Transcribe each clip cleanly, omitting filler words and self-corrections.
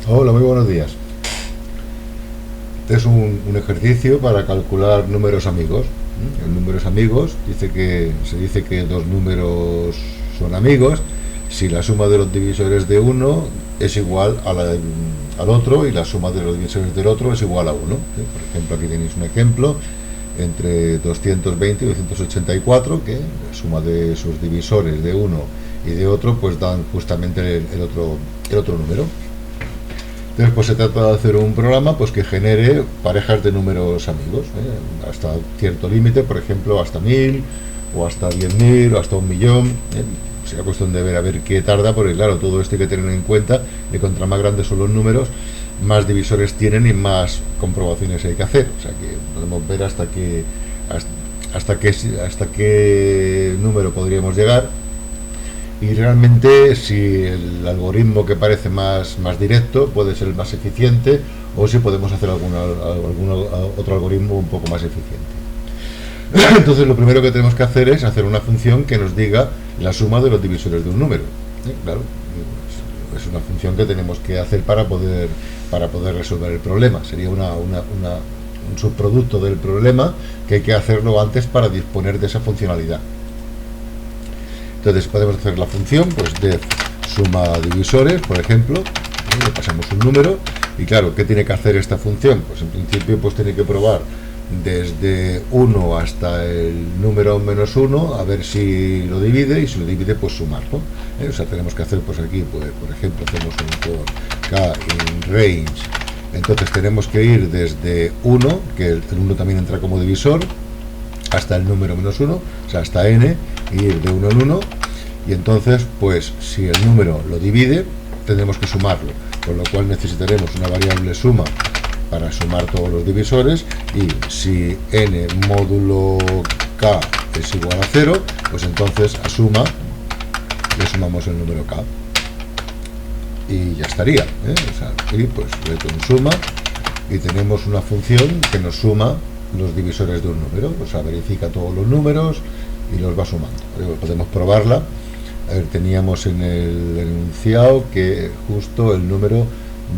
Hola, muy buenos días. Este es un ejercicio para calcular números amigos. El números amigos se dice que dos números son amigos si la suma de los divisores de uno es igual al otro y la suma de los divisores del otro es igual a uno. Por ejemplo, aquí tenéis un ejemplo entre 220 y 284, que la suma de sus divisores de uno y de otro pues dan justamente el otro número. Entonces, pues se trata de hacer un programa pues que genere parejas de números amigos, hasta cierto límite, por ejemplo, hasta 1000 o hasta 10.000 o hasta 1.000.000. Será cuestión de ver a ver qué tarda, porque claro, todo esto hay que tener en cuenta que contra más grandes son los números, más divisores tienen y más comprobaciones hay que hacer. O sea que podemos ver hasta qué número podríamos llegar. Y realmente si el algoritmo que parece más directo puede ser el más eficiente, o si podemos hacer algún otro algoritmo un poco más eficiente. Entonces lo primero que tenemos que hacer es hacer una función que nos diga la suma de los divisores de un número. Claro, es una función que tenemos que hacer para poder resolver el problema. Sería un subproducto del problema que hay que hacerlo antes para disponer de esa funcionalidad. Entonces podemos hacer la función pues de suma divisores, por ejemplo, le pasamos un número y claro, ¿qué tiene que hacer esta función? Pues en principio pues tiene que probar desde 1 hasta el número menos 1 a ver si lo divide, y si lo divide pues sumarlo. O sea, tenemos que hacer pues aquí, pues, por ejemplo, hacemos un for k in range. Entonces tenemos que ir desde 1, que el 1 también entra como divisor, hasta el número menos 1, o sea, hasta n, y ir de 1 en 1, y entonces, pues, si el número lo divide, tendremos que sumarlo, con lo cual necesitaremos una variable suma para sumar todos los divisores, y si n módulo k es igual a 0, pues entonces a suma le sumamos el número k, y ya estaría, O sea, aquí pues return suma, y tenemos una función que nos suma los divisores de un número, o sea, verifica todos los números y los va sumando. Podemos probarla. A ver, teníamos en el enunciado que justo el número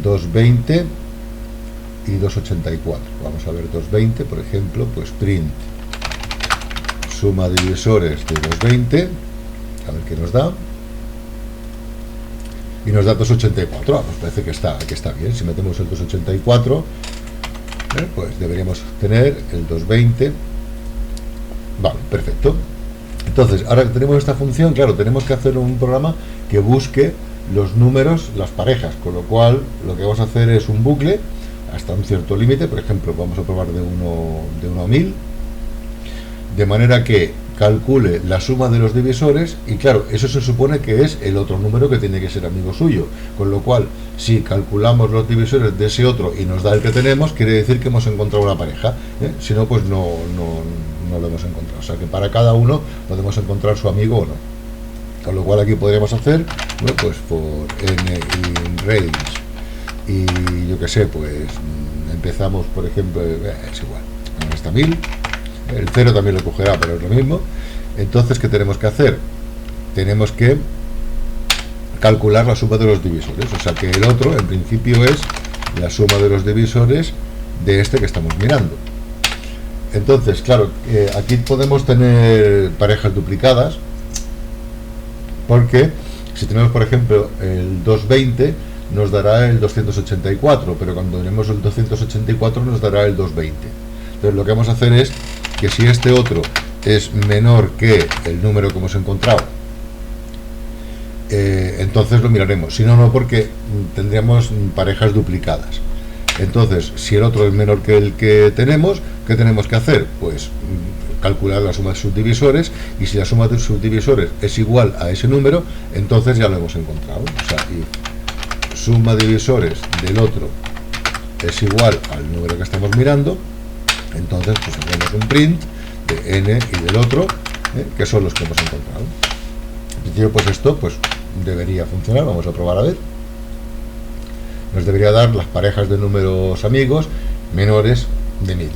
220 y 284. Vamos a ver 220, por ejemplo, pues print suma divisores de 220, a ver qué nos da. Y nos da 284. Pues parece que está bien. Si metemos el 284, pues deberíamos tener el 220. Vale, perfecto. Entonces, ahora que tenemos esta función, claro, tenemos que hacer un programa que busque los números, las parejas, con lo cual lo que vamos a hacer es un bucle hasta un cierto límite. Por ejemplo, vamos a probar de 1 a 1000, de manera que calcule la suma de los divisores, y claro, eso se supone que es el otro número que tiene que ser amigo suyo, con lo cual si calculamos los divisores de ese otro y nos da el que tenemos, quiere decir que hemos encontrado una pareja, si no, pues no lo hemos encontrado. O sea que para cada uno podemos encontrar su amigo o no, con lo cual aquí podríamos hacer, bueno, pues por n in range, y yo que sé, pues empezamos, por ejemplo, es igual, hasta 1000. El 0 también lo cogerá, pero es lo mismo. Entonces, ¿qué tenemos que hacer? Tenemos que calcular la suma de los divisores. O sea que el otro, en principio, es la suma de los divisores de este que estamos mirando. Entonces, claro, aquí podemos tener parejas duplicadas, porque si tenemos, por ejemplo, el 220, nos dará el 284, pero cuando tenemos el 284 nos dará el 220. Entonces, lo que vamos a hacer es que si este otro es menor que el número que hemos encontrado, entonces lo miraremos. Si no, no, porque tendríamos parejas duplicadas. Entonces, si el otro es menor que el que tenemos, ¿qué tenemos que hacer? Pues calcular la suma de sus divisores, y si la suma de sus divisores es igual a ese número, entonces ya lo hemos encontrado. O sea, y suma divisores del otro es igual al número que estamos mirando, entonces pues hacemos un print de n y del otro, que son los que hemos encontrado. En principio, pues esto pues debería funcionar. Vamos a probar a ver. Nos debería dar las parejas de números amigos menores de 1000.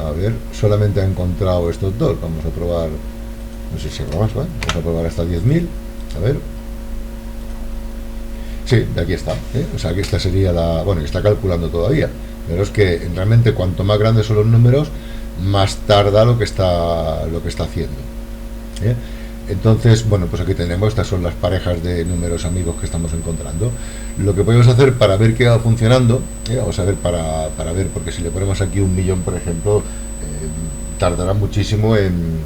A ver, solamente ha encontrado estos dos. Vamos a probar, no sé si habrá más, ¿vale? Vamos a probar hasta 10.000. A ver. Sí, aquí está, ¿eh? O sea que esta sería la... Bueno, está calculando todavía, pero es que realmente cuanto más grandes son los números, más tarda lo que está haciendo, ¿eh? Entonces, bueno, pues aquí tenemos, estas son las parejas de números amigos que estamos encontrando. Lo que podemos hacer para ver qué va funcionando, vamos a ver para ver, porque si le ponemos aquí 1.000.000, por ejemplo, tardará muchísimo en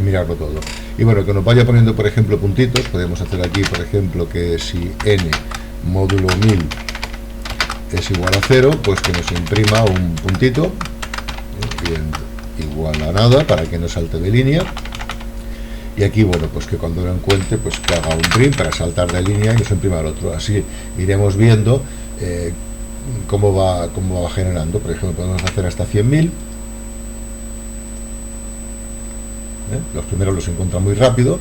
mirarlo todo. Y bueno, que nos vaya poniendo, por ejemplo, puntitos. Podemos hacer aquí, por ejemplo, que si n módulo 1000 es igual a 0, pues que nos imprima un puntito, bien, igual a nada, para que no salte de línea. Y aquí, bueno, pues que cuando lo encuentre, pues que haga un print para saltar de línea y nos imprima el otro. Así iremos viendo cómo va generando. Por ejemplo, podemos hacer hasta 100.000. Los primeros los encuentra muy rápido,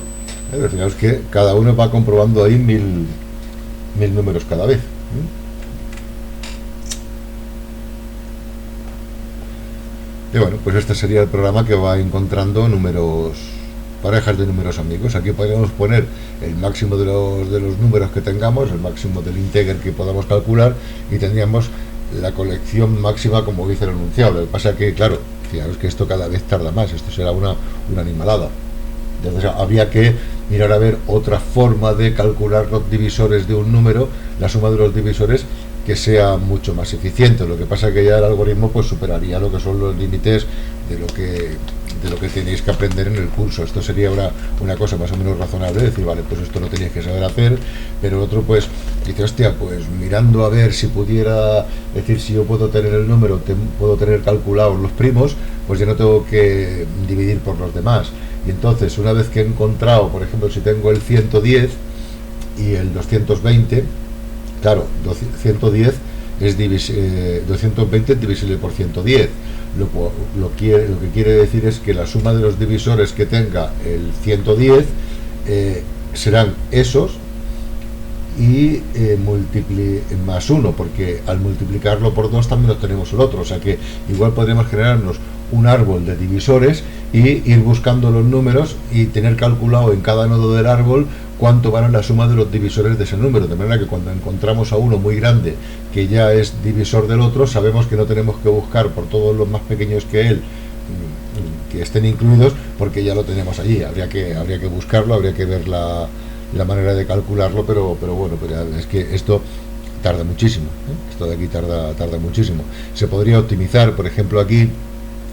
pero fijaos que cada uno va comprobando ahí 1000 números cada vez. Y bueno, pues este sería el programa que va encontrando parejas de números amigos. Aquí podemos poner el máximo de los números que tengamos, el máximo del integer que podamos calcular, y tendríamos la colección máxima como dice el enunciado. Lo que pasa que, claro, fijaros que esto cada vez tarda más, esto será una animalada. Entonces habría que mirar a ver otra forma de calcular los divisores de un número, la suma de los divisores, que sea mucho más eficiente. Lo que pasa que ya el algoritmo pues superaría lo que son los límites de lo que tenéis que aprender en el curso. Esto sería una cosa más o menos razonable, decir, vale, pues esto lo tenéis que saber hacer, pero otro pues dice, hostia, pues mirando a ver si pudiera decir, si yo puedo tener el número, puedo tener calculados los primos, pues ya no tengo que dividir por los demás. Y entonces, una vez que he encontrado, por ejemplo, si tengo el 110 y el 220, claro, 110 es 220 es divisible por 110. Lo que quiere decir es que la suma de los divisores que tenga el 110 serán esos y más 1, porque al multiplicarlo por 2 también obtenemos el otro. O sea que igual podríamos generarnos un árbol de divisores y ir buscando los números y tener calculado en cada nodo del árbol cuánto van a la suma de los divisores de ese número, de manera que cuando encontramos a uno muy grande que ya es divisor del otro, sabemos que no tenemos que buscar por todos los más pequeños que él que estén incluidos, porque ya lo tenemos allí. Habría que buscarlo, habría que ver la manera de calcularlo, pero bueno, pues ya es que esto tarda muchísimo, esto de aquí tarda muchísimo. Se podría optimizar, por ejemplo, aquí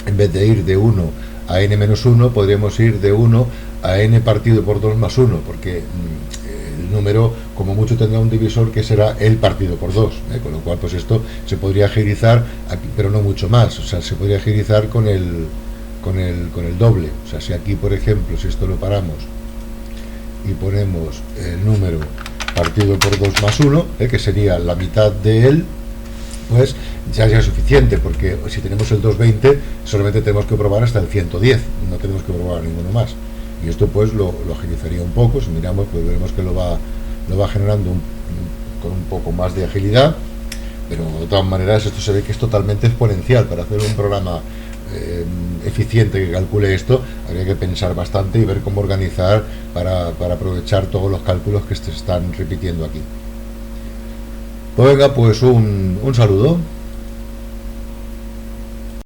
en vez de ir de 1 a n-1, podríamos ir de 1 a n partido por 2 más 1, porque el número como mucho tendrá un divisor que será el partido por 2, con lo cual pues esto se podría agilizar aquí, pero no mucho más. O sea, se podría agilizar con el doble. O sea, si aquí, por ejemplo, si esto lo paramos y ponemos el número partido por 2 más 1, que sería la mitad de él, pues ya es suficiente, porque si tenemos el 220 solamente tenemos que probar hasta el 110, no tenemos que probar ninguno más, y esto pues lo agilizaría un poco. Si miramos, pues veremos que lo va generando con un poco más de agilidad, pero de todas maneras esto se ve que es totalmente exponencial. Para hacer un programa eficiente que calcule esto, habría que pensar bastante y ver cómo organizar para aprovechar todos los cálculos que se están repitiendo aquí. Pues venga, pues un saludo.